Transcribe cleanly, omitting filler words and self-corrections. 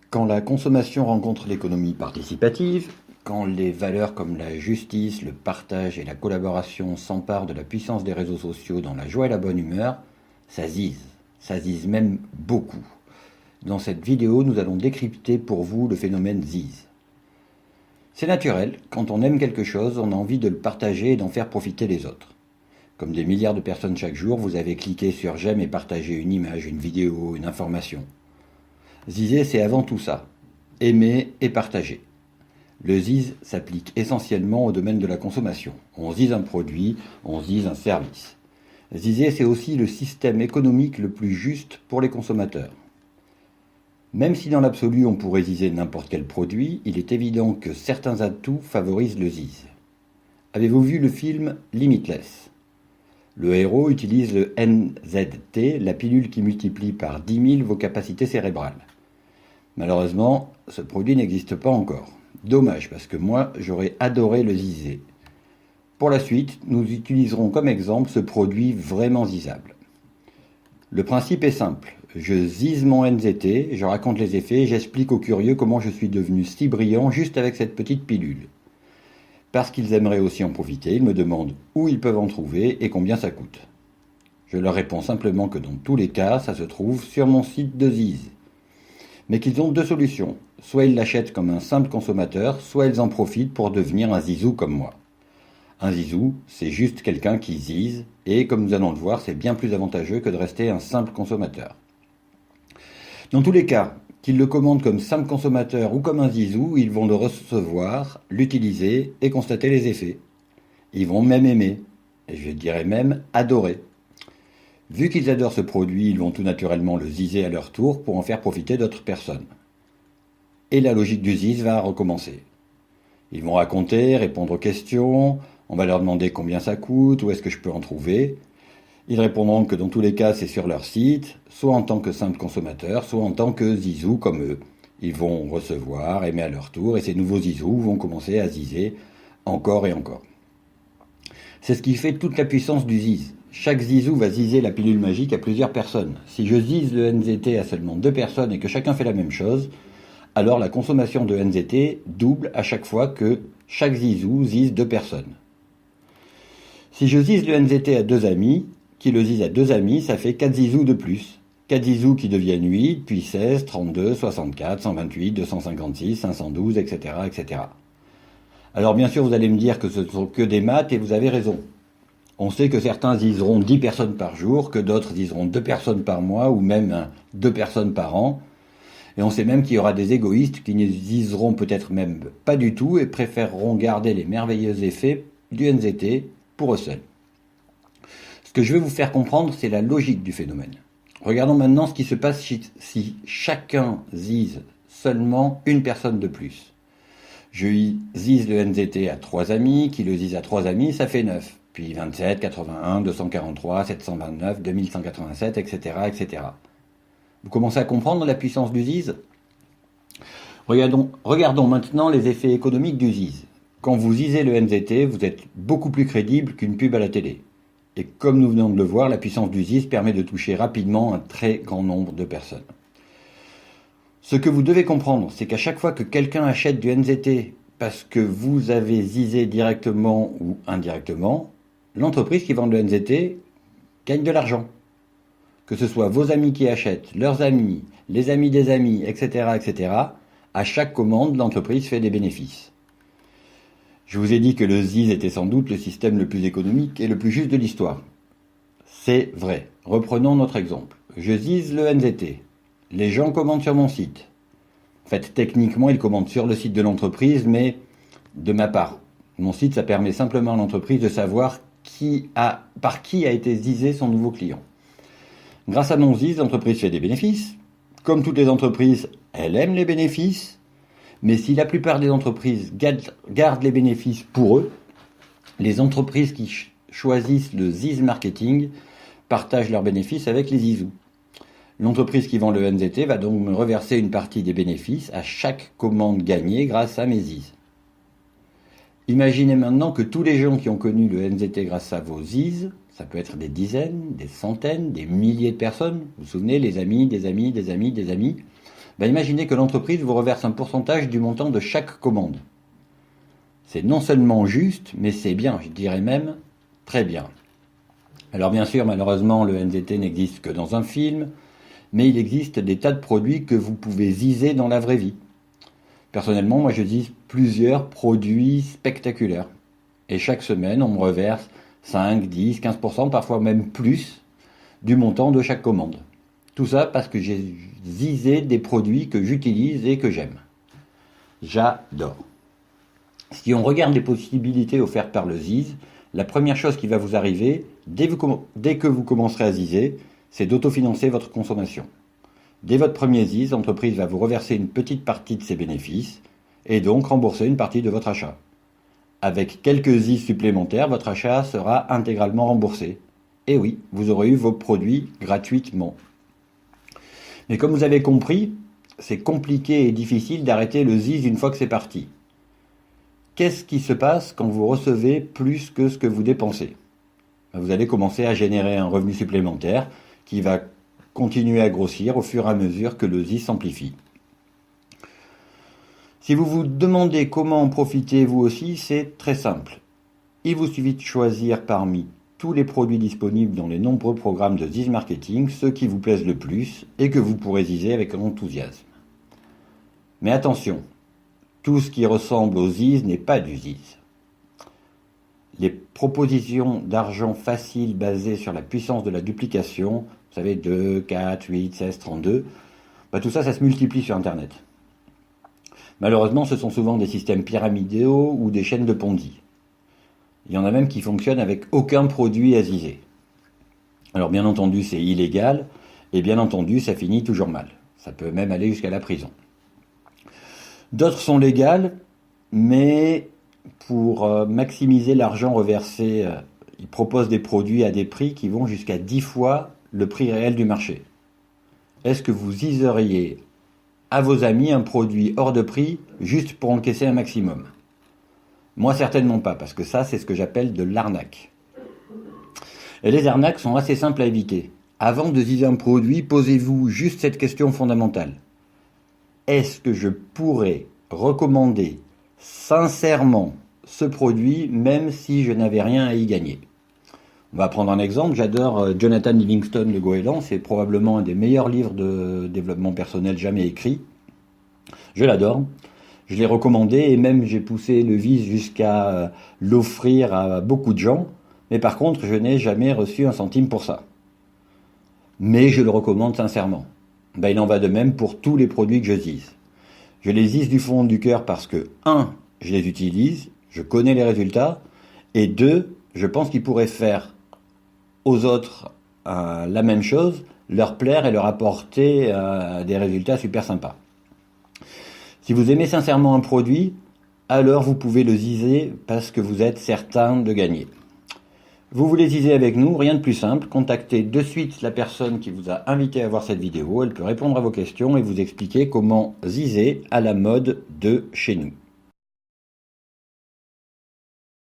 Quand la consommation rencontre l'économie participative, quand les valeurs comme la justice, le partage et la collaboration s'emparent de la puissance des réseaux sociaux dans la joie et la bonne humeur, ça zise même beaucoup. Dans cette vidéo, nous allons décrypter pour vous le phénomène zise. C'est naturel, quand on aime quelque chose, on a envie de le partager et d'en faire profiter les autres. Comme des milliards de personnes chaque jour, vous avez cliqué sur j'aime et partagé une image, une vidéo, une information. Ziser, c'est avant tout ça. Aimer et partager. Le zise s'applique essentiellement au domaine de la consommation. On zise un produit, on zise un service. Ziser, c'est aussi le système économique le plus juste pour les consommateurs. Même si dans l'absolu on pourrait ziser n'importe quel produit, il est évident que certains atouts favorisent le zise. Avez-vous vu le film Limitless ? Le héros utilise le NZT, la pilule qui multiplie par 10 000 vos capacités cérébrales. Malheureusement, ce produit n'existe pas encore. Dommage, parce que moi, j'aurais adoré le ziser. Pour la suite, nous utiliserons comme exemple ce produit vraiment zisable. Le principe est simple. Je zise mon NZT, je raconte les effets et j'explique aux curieux comment je suis devenu si brillant juste avec cette petite pilule. Parce qu'ils aimeraient aussi en profiter, ils me demandent où ils peuvent en trouver et combien ça coûte. Je leur réponds simplement que dans tous les cas, ça se trouve sur mon site de Ziz. Mais qu'ils ont deux solutions. Soit ils l'achètent comme un simple consommateur, soit ils en profitent pour devenir un zizou comme moi. Un zizou, c'est juste quelqu'un qui zise, et comme nous allons le voir, c'est bien plus avantageux que de rester un simple consommateur. Dans tous les cas, qu'ils le commandent comme simple consommateur ou comme un zizou, ils vont le recevoir, l'utiliser et constater les effets. Ils vont même aimer, et je dirais même adorer. Vu qu'ils adorent ce produit, ils vont tout naturellement le ziser à leur tour pour en faire profiter d'autres personnes. Et la logique du ziz va recommencer. Ils vont raconter, répondre aux questions, on va leur demander combien ça coûte, où est-ce que je peux en trouver. Ils répondront que dans tous les cas c'est sur leur site, soit en tant que simple consommateur, soit en tant que zizou comme eux. Ils vont recevoir, aimer à leur tour, et ces nouveaux zizous vont commencer à ziser encore et encore. C'est ce qui fait toute la puissance du ziz. Chaque zizou va ziser la pilule magique à plusieurs personnes. Si je zise le NZT à seulement 2 personnes et que chacun fait la même chose, alors la consommation de NZT double à chaque fois que chaque zizou zise 2 personnes. Si je zise le NZT à 2 amis, qui le zise à 2 amis, ça fait 4 zizous de plus. 4 zizous qui deviennent 8, puis 16, 32, 64, 128, 256, 512, etc., etc. Alors bien sûr, vous allez me dire que ce ne sont que des maths et vous avez raison. On sait que certains ziseront 10 personnes par jour, que d'autres ziseront 2 personnes par mois ou même 2 personnes par an. Et on sait même qu'il y aura des égoïstes qui ne ziseront peut-être même pas du tout et préféreront garder les merveilleux effets du NZT pour eux seuls. Ce que je veux vous faire comprendre, c'est la logique du phénomène. Regardons maintenant ce qui se passe si chacun zise seulement une personne de plus. Je zise le NZT à 3 amis, qui le zise à 3 amis, ça fait 9. Puis 27, 81, 243, 729, 2187, etc., etc. Vous commencez à comprendre la puissance du ziz ? Regardons maintenant les effets économiques du ziz. Quand vous zisez le NZT, vous êtes beaucoup plus crédible qu'une pub à la télé. Et comme nous venons de le voir, la puissance du ziz permet de toucher rapidement un très grand nombre de personnes. Ce que vous devez comprendre, c'est qu'à chaque fois que quelqu'un achète du NZT parce que vous avez zisé directement ou indirectement, l'entreprise qui vend le NZT gagne de l'argent. Que ce soit vos amis qui achètent, leurs amis, les amis des amis, etc., etc., à chaque commande, l'entreprise fait des bénéfices. Je vous ai dit que le ziz était sans doute le système le plus économique et le plus juste de l'histoire. C'est vrai. Reprenons notre exemple. Je zise le NZT. Les gens commandent sur mon site. En fait, techniquement, ils commandent sur le site de l'entreprise, mais de ma part. Mon site, ça permet simplement à l'entreprise de savoir par qui a été zisé son nouveau client. Grâce à mon ziz, l'entreprise fait des bénéfices. Comme toutes les entreprises, elle aime les bénéfices. Mais si la plupart des entreprises gardent les bénéfices pour eux, les entreprises qui choisissent le ziz marketing partagent leurs bénéfices avec les zizous. L'entreprise qui vend le NZT va donc me reverser une partie des bénéfices à chaque commande gagnée grâce à mes ziz. Imaginez maintenant que tous les gens qui ont connu le NZT grâce à vos ziz, ça peut être des dizaines, des centaines, des milliers de personnes, vous vous souvenez, les amis, des amis, des amis, des amis, Imaginez que l'entreprise vous reverse un pourcentage du montant de chaque commande. C'est non seulement juste, mais c'est bien, je dirais même très bien. Alors bien sûr, malheureusement, le NZT n'existe que dans un film, mais il existe des tas de produits que vous pouvez ziser dans la vraie vie. Personnellement, moi je zise plusieurs produits spectaculaires. Et chaque semaine, on me reverse 5, 10, 15%, parfois même plus, du montant de chaque commande. Tout ça parce que j'ai zisé des produits que j'utilise et que j'aime. J'adore. Si on regarde les possibilités offertes par le ZIZ, la première chose qui va vous arriver, dès que vous commencerez à ziser, c'est d'autofinancer votre consommation. Dès votre premier ZIZ, l'entreprise va vous reverser une petite partie de ses bénéfices et donc rembourser une partie de votre achat. Avec quelques ZIZ supplémentaires, votre achat sera intégralement remboursé. Et oui, vous aurez eu vos produits gratuitement. Mais comme vous avez compris, c'est compliqué et difficile d'arrêter le ZIZ une fois que c'est parti. Qu'est-ce qui se passe quand vous recevez plus que ce que vous dépensez? Vous allez commencer à générer un revenu supplémentaire qui va continuer à grossir au fur et à mesure que le ZIZ s'amplifie. Si vous vous demandez comment en profiter vous aussi, c'est très simple. Il vous suffit de choisir parmi tous les produits disponibles dans les nombreux programmes de ZIZ Marketing ceux qui vous plaisent le plus et que vous pourrez ziser avec enthousiasme. Mais attention, tout ce qui ressemble au ZIZ n'est pas du ZIZ. Les propositions d'argent facile basées sur la puissance de la duplication, vous savez 2, 4, 8, 16, 32, tout ça se multiplie sur Internet. Malheureusement, ce sont souvent des systèmes pyramidaux ou des chaînes de Ponzi. Il y en a même qui fonctionnent avec aucun produit à ziser. Alors bien entendu, c'est illégal, et bien entendu, ça finit toujours mal. Ça peut même aller jusqu'à la prison. D'autres sont légales, mais pour maximiser l'argent reversé, ils proposent des produits à des prix qui vont jusqu'à 10 fois le prix réel du marché. Est-ce que vous ziseriez à vos amis un produit hors de prix juste pour encaisser un maximum? Moi certainement pas, parce que ça c'est ce que j'appelle de l'arnaque. Et les arnaques sont assez simples à éviter. Avant de ziser un produit, posez-vous juste cette question fondamentale. Est-ce que je pourrais recommander sincèrement ce produit même si je n'avais rien à y gagner? On va prendre un exemple. J'adore Jonathan Livingstone Le Goéland. C'est probablement un des meilleurs livres de développement personnel jamais écrits. Je l'adore. Je l'ai recommandé et même j'ai poussé le vice jusqu'à l'offrir à beaucoup de gens. Mais par contre, je n'ai jamais reçu un centime pour ça. Mais je le recommande sincèrement. Il en va de même pour tous les produits que je zise. Je les zise du fond du cœur parce que 1, je les utilise, je connais les résultats, et 2, je pense qu'ils pourraient faire aux autres la même chose, leur plaire et leur apporter des résultats super sympas. Si vous aimez sincèrement un produit, alors vous pouvez le ziser parce que vous êtes certain de gagner. Vous voulez ziser avec nous, rien de plus simple, contactez de suite la personne qui vous a invité à voir cette vidéo, elle peut répondre à vos questions et vous expliquer comment ziser à la mode de chez nous.